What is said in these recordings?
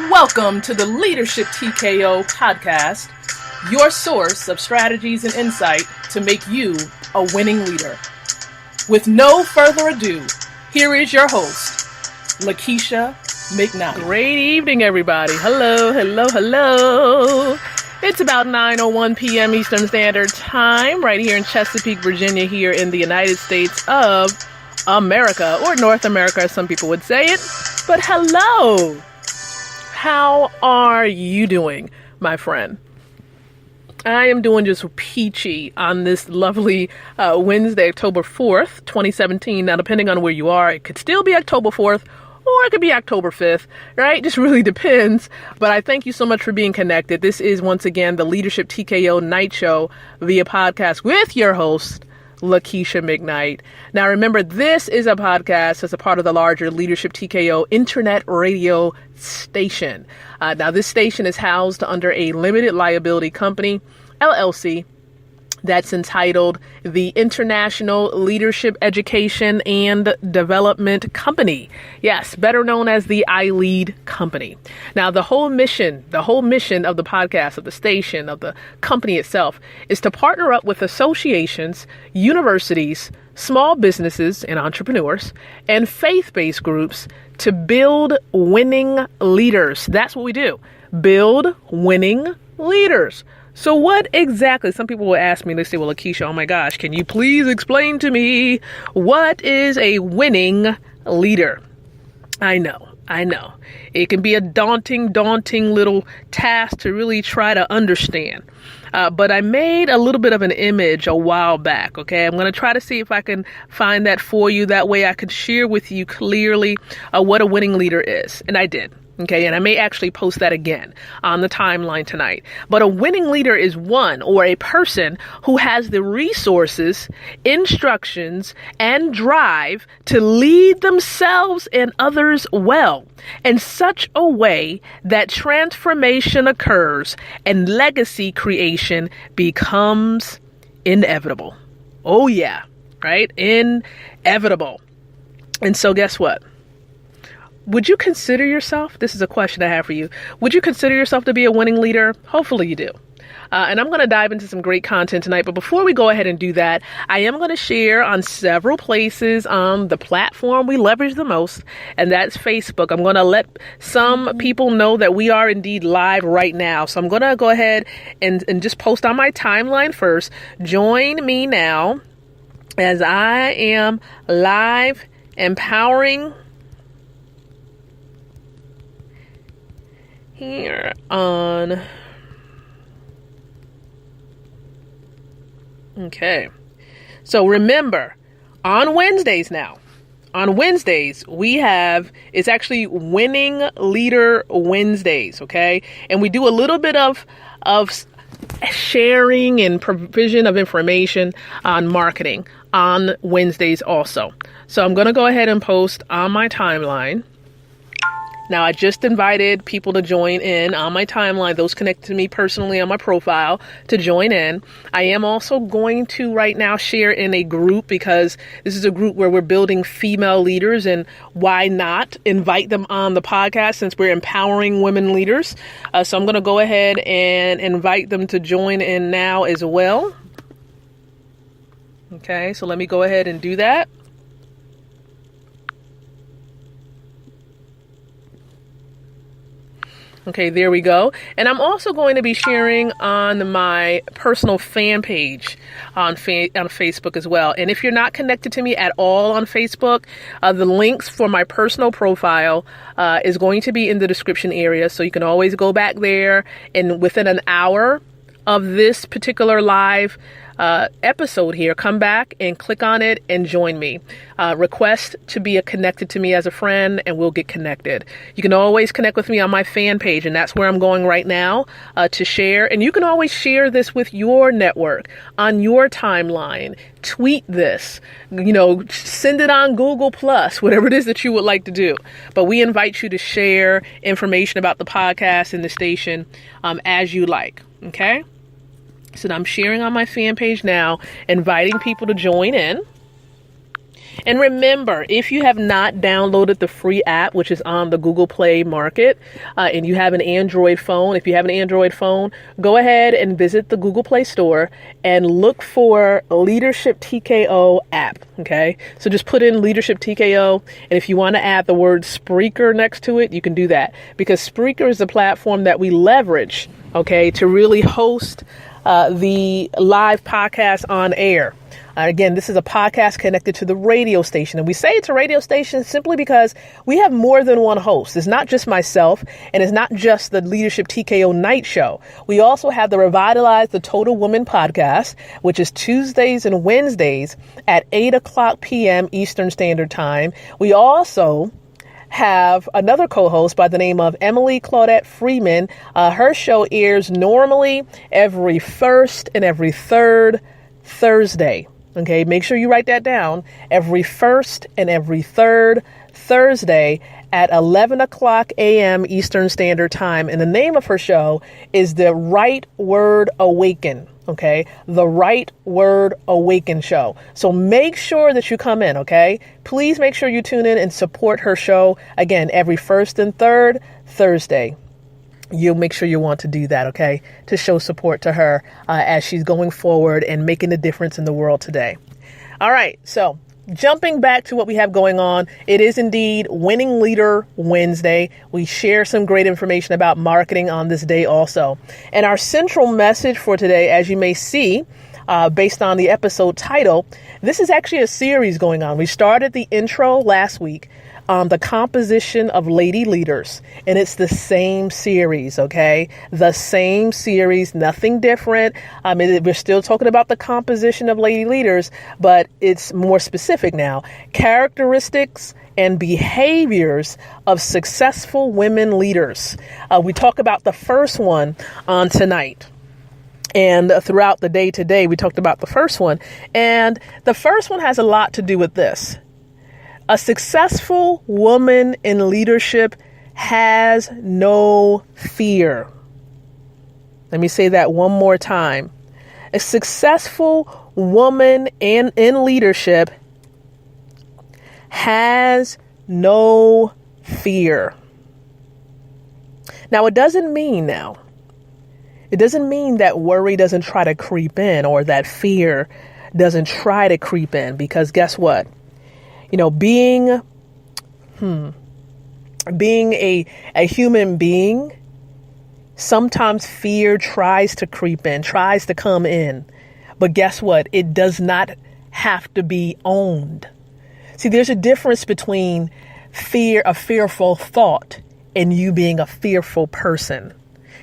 Welcome to the Leadership TKO podcast, your source of strategies and insight to make you a winning leader. With no further ado, here is your host, Lakeisha McKnight. Great evening, everybody. Hello. It's about 9:01 p.m. Eastern Standard Time right here in Chesapeake, Virginia, here in the United States of America, or North America, as some people would say it. But hello. How are you doing, my friend? I am doing just peachy on this lovely Wednesday, October 4th, 2017. Now, depending on where you are, it could still be October 4th, or it could be October 5th, right? Just really depends. But I thank you so much for being connected. This is, once again, the Leadership TKO Night Show via podcast with your host, Lakeisha McKnight. Now, remember, this is a podcast as a part of the larger Leadership TKO internet radio station. Now, this station is housed under a limited liability company, LLC, that's entitled the International Leadership Education and Development Company. Yes, better known as the iLead Company. Now, the whole mission of the podcast, of the station, of the company itself, is to partner up with associations, universities, small businesses and entrepreneurs, and faith-based groups to build winning leaders. That's what we do. Build winning leaders. So what exactly, some people will ask me, they say, well, Lakeisha, oh my gosh, can you please explain to me what is a winning leader? I know. It can be a daunting little task to really try to understand. But I made a little bit of an image a while back, okay? I'm going to try to see if I can find that for you. That way I can share with you clearly what a winning leader is. And I did. Okay, and I may actually post that again on the timeline tonight. But a winning leader is one, or a person who has the resources, instructions, and drive to lead themselves and others well in such a way that transformation occurs and legacy creation becomes inevitable. Oh yeah, right? Inevitable. And so guess what? Would you consider yourself, this is a question I have for you, would you consider yourself to be a winning leader? Hopefully you do. And I'm going to dive into some great content tonight. But before we go ahead and do that, I am going to share on several places on the platform we leverage the most, and that's Facebook. I'm going to let some people know that we are indeed live right now. So I'm going to go ahead and just post on my timeline first. Join me now as I am live empowering here on, okay. So remember, on Wednesdays we have, it's actually Winning Leader Wednesdays, okay? And we do a little bit of sharing and provision of information on marketing on Wednesdays also. So I'm going to go ahead and post on my timeline. Now, I just invited people to join in on my timeline, those connected to me personally on my profile, to join in. I am also going to right now share in a group, because this is a group where we're building female leaders, and why not invite them on the podcast since we're empowering women leaders. So I'm going to go ahead and invite them to join in now as well. Okay, so let me go ahead and do that. Okay, there we go. And I'm also going to be sharing on my personal fan page on Facebook as well. And if you're not connected to me at all on Facebook, the links for my personal profile is going to be in the description area. So you can always go back there, and within an hour of this particular live episode here, come back and click on it and join me. Request to be connected to me as a friend, and we'll get connected. You can always connect with me on my fan page, and that's where I'm going right now to share. And you can always share this with your network, on your timeline. Tweet this, send it on Google Plus, whatever it is that you would like to do. But we invite you to share information about the podcast and the station as you like. Okay? So I'm sharing on my fan page now, inviting people to join in. And remember, if you have not downloaded the free app, which is on the Google Play Market, and you have an Android phone, if you have an Android phone, go ahead and visit the Google Play Store and look for Leadership TKO app. Okay, so just put in Leadership TKO, and if you want to add the word Spreaker next to it, you can do that, because Spreaker is the platform that we leverage, okay, to really host the live podcast on air. Again, this is a podcast connected to the radio station. And we say it's a radio station simply because we have more than one host. It's not just myself, and it's not just the Leadership TKO Night Show. We also have the Revitalize the Total Woman podcast, which is Tuesdays and Wednesdays at 8 o'clock p.m. Eastern Standard Time. We also have another co-host by the name of Emily Claudette Freeman. Her show airs normally every first and every third Thursday. Okay, make sure you write that down. Every first and every third Thursday at 11 o'clock a.m. Eastern Standard Time. And the name of her show is The Right Word Awaken. Okay, The Right Word Awaken show. So make sure that you come in, okay? Please make sure you tune in and support her show. Again, every first and third Thursday. You'll make sure you want to do that, okay, to show support to her as she's going forward and making a difference in the world today. All right, so jumping back to what we have going on, it is indeed Winning Leader Wednesday. We share some great information about marketing on this day also. And our central message for today, as you may see, based on the episode title, this is actually a series going on. We started the intro last week on the composition of lady leaders, and it's the same series, okay? The same series, nothing different. We're still talking about the composition of lady leaders, but it's more specific now. Characteristics and behaviors of successful women leaders. We talk about the first one on tonight. And throughout the day today, we talked about the first one. And the first one has a lot to do with this. A successful woman in leadership has no fear. Let me say that one more time. A successful woman in leadership has no fear. Now, it doesn't mean that worry doesn't try to creep in, or that fear doesn't try to creep in, because guess what? You know, being a human being, sometimes fear tries to creep in, tries to come in. But guess what? It does not have to be owned. See, there's a difference between a fearful thought, and you being a fearful person.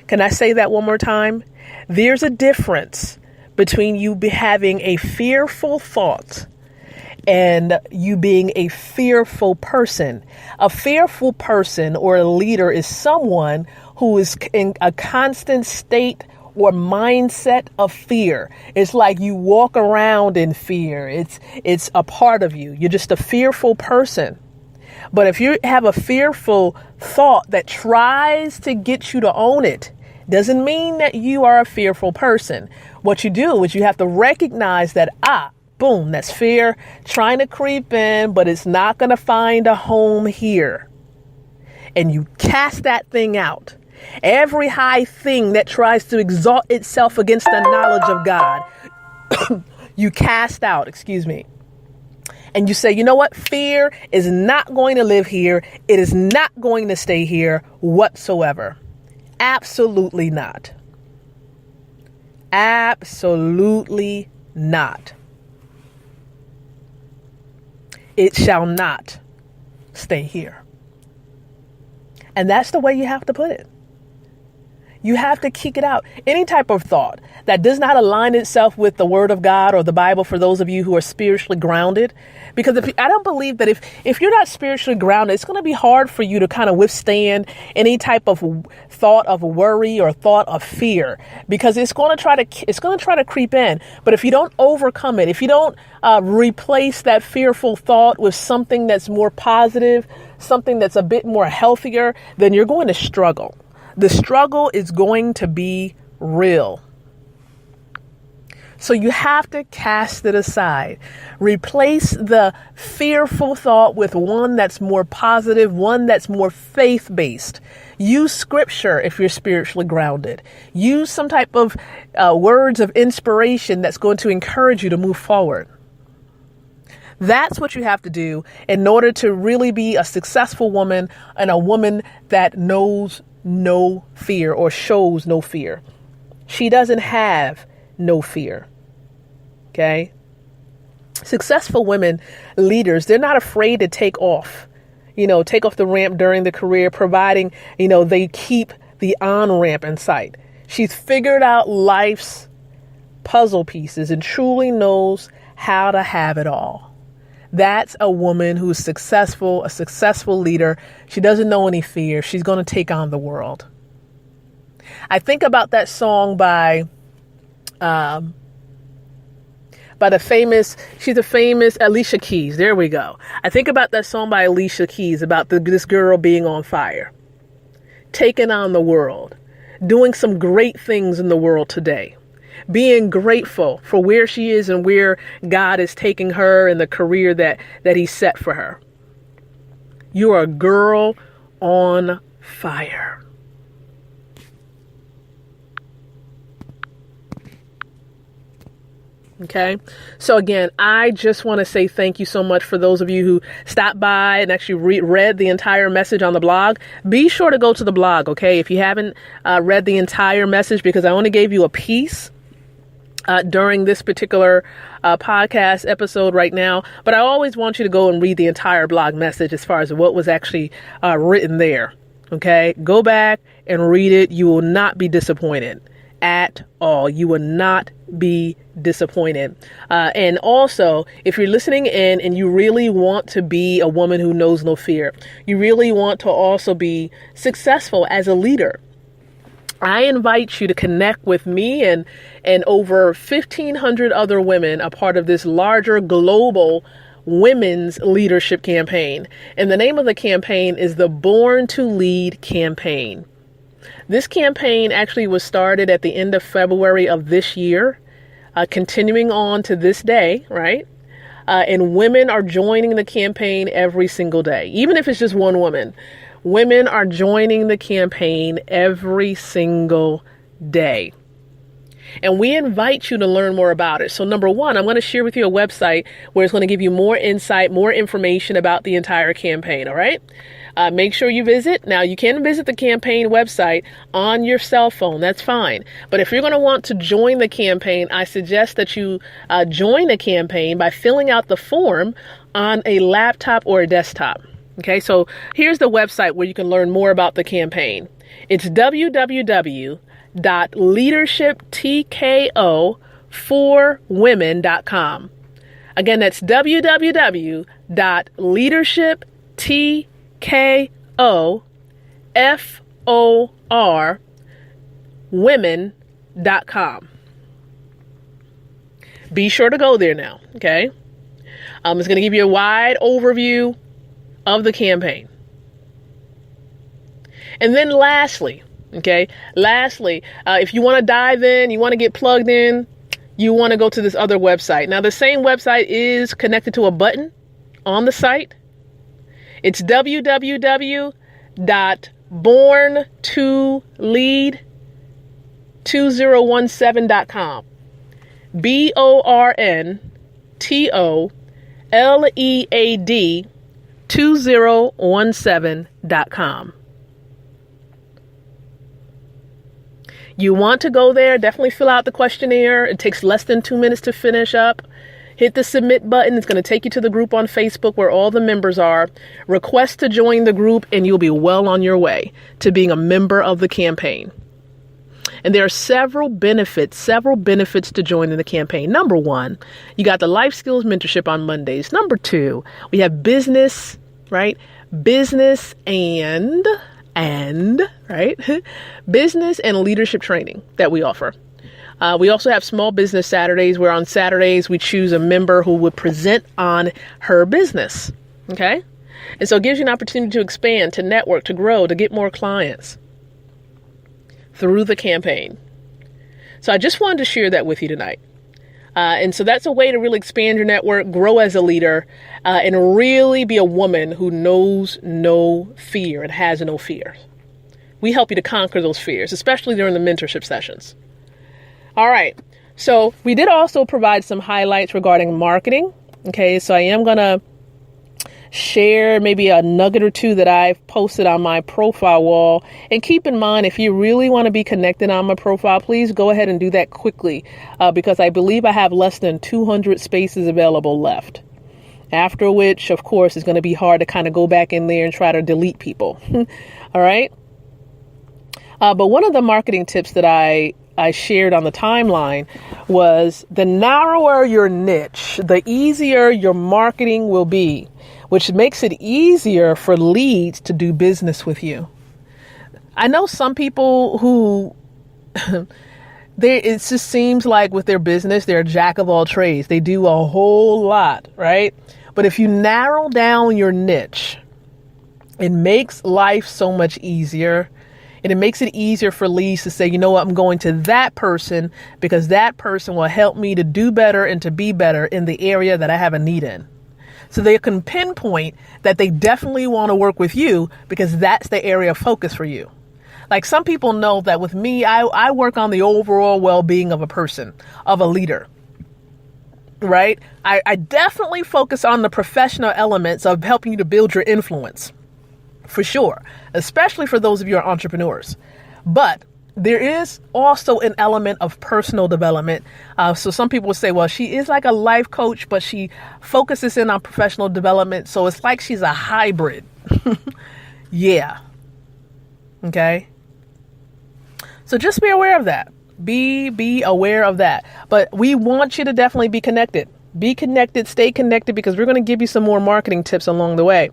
Can I say that one more time? There's a difference between you having a fearful thought and you being a fearful person. A fearful person or a leader is someone who is in a constant state or mindset of fear. It's like you walk around in fear. It's a part of you. You're just a fearful person. But if you have a fearful thought that tries to get you to own it, doesn't mean that you are a fearful person. What you do is you have to recognize that, boom, that's fear trying to creep in, but it's not going to find a home here. And you cast that thing out. Every high thing that tries to exalt itself against the knowledge of God, you cast out, and you say, you know what? Fear is not going to live here. It is not going to stay here whatsoever. Absolutely not. Absolutely not. It shall not stay here. And that's the way you have to put it. You have to kick it out. Any type of thought that does not align itself with the Word of God or the Bible, for those of you who are spiritually grounded, because I don't believe that if you're not spiritually grounded, it's going to be hard for you to kind of withstand any type of thought of worry or thought of fear, because it's going to try to creep in. But if you don't overcome it, if you don't replace that fearful thought with something that's more positive, something that's a bit more healthier, then you're going to struggle. The struggle is going to be real. So you have to cast it aside. Replace the fearful thought with one that's more positive, one that's more faith-based. Use scripture if you're spiritually grounded. Use some type of words of inspiration that's going to encourage you to move forward. That's what you have to do in order to really be a successful woman and a woman that knows no fear or shows no fear. She doesn't have no fear. Okay? Successful women, leaders, they're not afraid to take off the ramp during the career, providing, they keep the on-ramp in sight. She's figured out life's puzzle pieces and truly knows how to have it all. That's a woman who's successful, a successful leader. She doesn't know any fear. She's going to take on the world. I think about that song by the famous Alicia Keys. There we go. I think about that song by Alicia Keys about this girl being on fire, taking on the world, doing some great things in the world today, being grateful for where she is and where God is taking her and the career that he set for her. You are a girl on fire. Okay. So again, I just want to say thank you so much for those of you who stopped by and actually read the entire message on the blog. Be sure to go to the blog. Okay. If you haven't read the entire message, because I only gave you a piece during this particular podcast episode right now, but I always want you to go and read the entire blog message as far as what was actually written there. Okay. Go back and read it. You will not be disappointed at all. You will not be disappointed. And also, if you're listening in and you really want to be a woman who knows no fear, you really want to also be successful as a leader, I invite you to connect with me and over 1,500 other women, a part of this larger global women's leadership campaign. And the name of the campaign is the Born to Lead campaign. This campaign actually was started at the end of February of this year, continuing on to this day, right? And women are joining the campaign every single day, even if it's just one woman. Women are joining the campaign every single day. And we invite you to learn more about it. So number one, I'm going to share with you a website where it's going to give you more insight, more information about the entire campaign. All right. Make sure you visit. Now, you can visit the campaign website on your cell phone. That's fine. But if you're going to want to join the campaign, I suggest that you join the campaign by filling out the form on a laptop or a desktop. Okay, so here's the website where you can learn more about the campaign. It's www.leadershiptko4women.com. Again, that's www.leadershiptko4women.com. Be sure to go there now, okay? It's going to give you a wide overview of the campaign. And then lastly, if you want to dive in, you want to get plugged in, you want to go to this other website. Now, the same website is connected to a button on the site. It's www.borntolead2017.com. BORNTOLEAD 2017.com. You want to go there, definitely fill out the questionnaire. It takes less than 2 minutes to finish up. Hit the submit button. It's going to take you to the group on Facebook where all the members are. Request to join the group and you'll be well on your way to being a member of the campaign. And there are several benefits to joining the campaign. Number one, you got the life skills mentorship on Mondays. Number two, we have business, right? Business and business and leadership training that we offer. We also have small business Saturdays, where on Saturdays we choose a member who would present on her business. Okay. And so it gives you an opportunity to expand, to network, to grow, to get more clients through the campaign. So I just wanted to share that with you tonight. And so that's a way to really expand your network, grow as a leader, and really be a woman who knows no fear and has no fear. We help you to conquer those fears, especially during the mentorship sessions. All right. So we did also provide some highlights regarding marketing. Okay. So I am going to share maybe a nugget or two that I've posted on my profile wall. And keep in mind, if you really want to be connected on my profile, please go ahead and do that quickly, because I believe I have less than 200 spaces available left. After which, of course, it's going to be hard to kind of go back in there and try to delete people. All right. But one of the marketing tips that I shared on the timeline was the narrower your niche, the easier your marketing will be, which makes it easier for leads to do business with you. I know some people who it just seems like with their business, they're a jack of all trades. They do a whole lot, right? But if you narrow down your niche, it makes life so much easier. And it makes it easier for leads to say, you know what, I'm going to that person because that person will help me to do better and to be better in the area that I have a need in. So they can pinpoint that they definitely want to work with you because that's the area of focus for you. Like some people know that with me, I work on the overall well-being of a person, of a leader, right? I definitely focus on the professional elements of helping you to build your influence. For sure, especially for those of you who are entrepreneurs. But there is also an element of personal development. So some people will say, well, she is like a life coach, but she focuses in on professional development. So it's like she's a hybrid. Yeah. Okay. So just be aware of that. Be aware of that. But we want you to definitely be connected. Be connected, stay connected, because we're going to give you some more marketing tips along the way.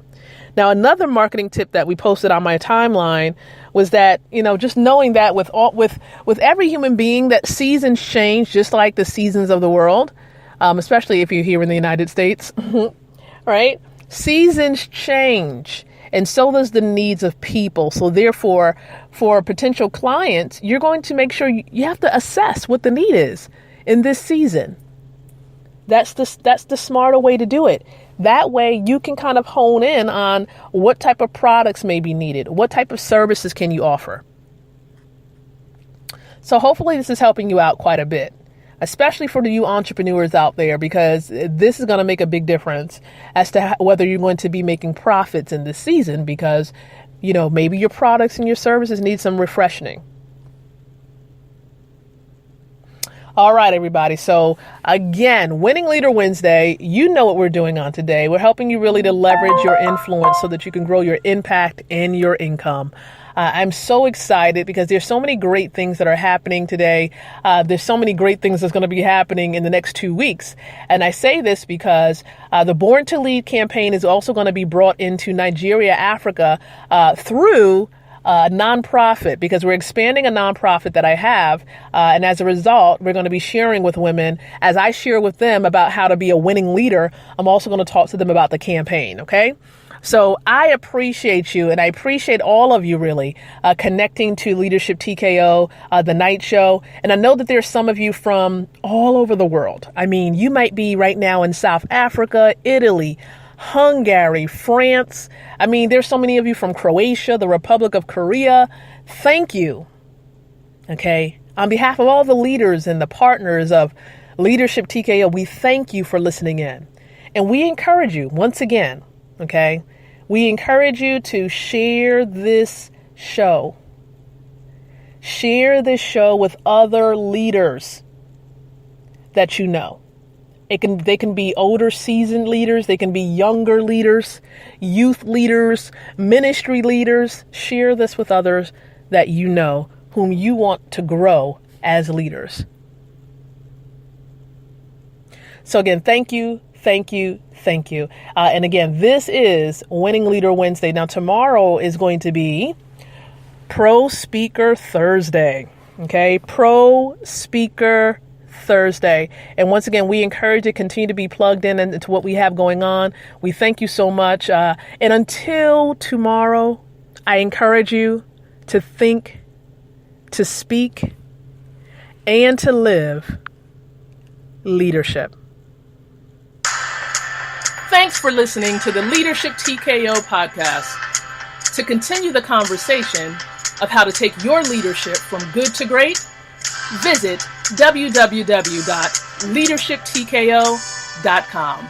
Now, another marketing tip that we posted on my timeline was that, just knowing that with every human being, that seasons change just like the seasons of the world, especially if you're here in the United States, right? Seasons change, and so does the needs of people. So therefore, for potential clients, you're going to make sure you have to assess what the need is in this season. That's the smarter way to do it. That way you can kind of hone in on what type of products may be needed. What type of services can you offer? So hopefully this is helping you out quite a bit, especially for you entrepreneurs out there, because this is going to make a big difference as to whether you're going to be making profits in this season, because, maybe your products and your services need some refreshing. All right, everybody. So again, Winning Leader Wednesday, you know what we're doing on today. We're helping you really to leverage your influence so that you can grow your impact and your income. I'm so excited because there's so many great things that are happening today. There's so many great things that's going to be happening in the next 2 weeks. And I say this because the Born to Lead campaign is also going to be brought into Nigeria, Africa, through a nonprofit, because we're expanding a nonprofit that I have. And as a result, we're going to be sharing with women as I share with them about how to be a winning leader. I'm also going to talk to them about the campaign. Okay. So I appreciate you, and I appreciate all of you really connecting to Leadership TKO, the night show. And I know that there's some of you from all over the world. I mean, you might be right now in South Africa, Italy, Hungary, France. I mean, there's so many of you from Croatia, the Republic of Korea. Thank you. Okay. On behalf of all the leaders and the partners of Leadership TKO, we thank you for listening in. And we encourage you once again. Okay. We encourage you to share this show. Share this show with other leaders that you know. They can be older, seasoned leaders. They can be younger leaders, youth leaders, ministry leaders. Share this with others that you know, whom you want to grow as leaders. So again, thank you. Thank you. Thank you. And again, this is Winning Leader Wednesday. Now, tomorrow is going to be Pro Speaker Thursday. Okay. Pro Speaker Thursday. And once again, we encourage you to continue to be plugged in into what we have going on. We thank you so much. And until tomorrow, I encourage you to think, to speak, and to live leadership. Thanks for listening to the Leadership TKO podcast. To continue the conversation of how to take your leadership from good to great, visit www.leadershiptko.com.